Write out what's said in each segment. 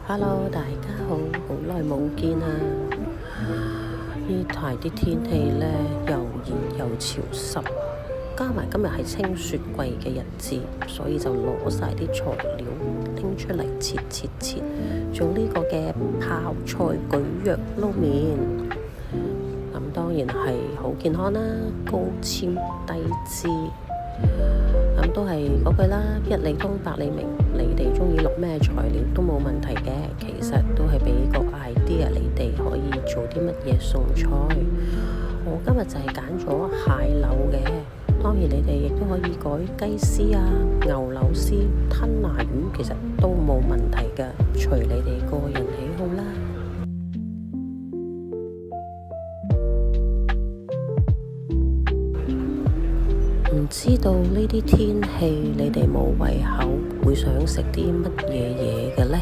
Hello，大家好，好耐冇見啊！呢排啲天氣呢，又熱又潮濕，加埋今日係清雪季嘅日子，所以就攞晒啲材料拎出嚟切，做呢個嘅泡菜蒟蒻撈麵。咁當然係好健康啦，高纖低脂。咁都係嗰句啦，一理通百理明，你哋中意落咩材料都冇問題嘅。其實都係俾個 idea 你哋可以做啲乜嘢餸菜。我今日就係揀咗蟹柳嘅，當然你哋亦都可以改雞絲啊、牛柳絲、吞拿魚，其實都冇問題㗎，隨你哋個人喜好啦。唔知道呢啲天氣你哋冇胃口，會想食啲乜嘢嘢嘅呢？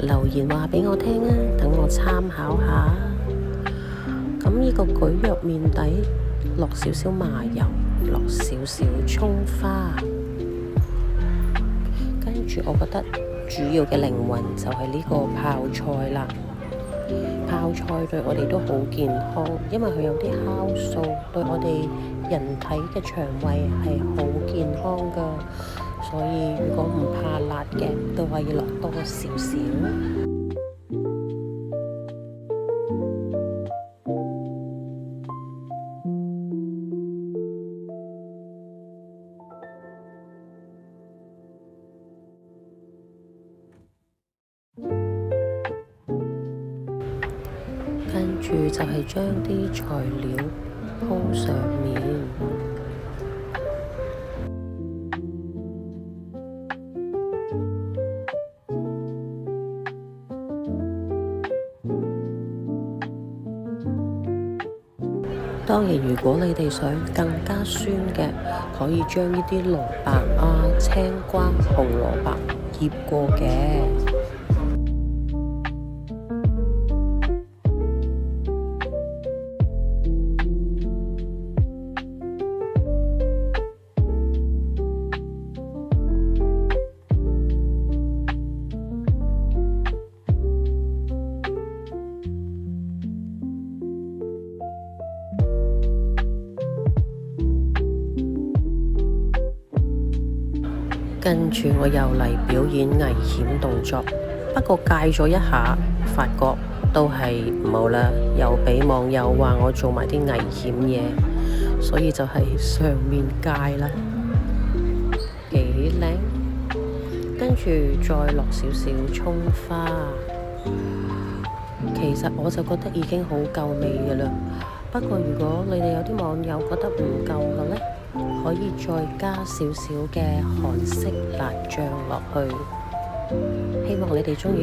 留言話俾我聽啊，等我參考下。咁呢個蒟蒻麵底落少少麻油，落少少蔥花，跟住我覺得主要嘅靈魂就係呢個泡菜啦。泡菜對我哋都好健康，因為佢有啲酵素，對我哋人體嘅腸胃係好健康㗎。所以如果唔怕辣嘅，都可以落多少少。跟住就係將啲材料鋪上面，當然如果你哋想更加酸嘅，可以將呢啲蘿蔔啊、青瓜、紅蘿蔔醃過嘅。跟住我又嚟表演危險動作，不過戒咗一下，發覺都係唔好啦，又俾網友話我做埋啲危險嘢，所以就係上面戒啦，幾靚。跟住再落少少蔥花，其實我就覺得已經好夠味㗎啦。不過如果你哋有啲網友覺得唔夠嘅呢，可以再加少少嘅韓式辣醬落去。希望你哋鍾意呢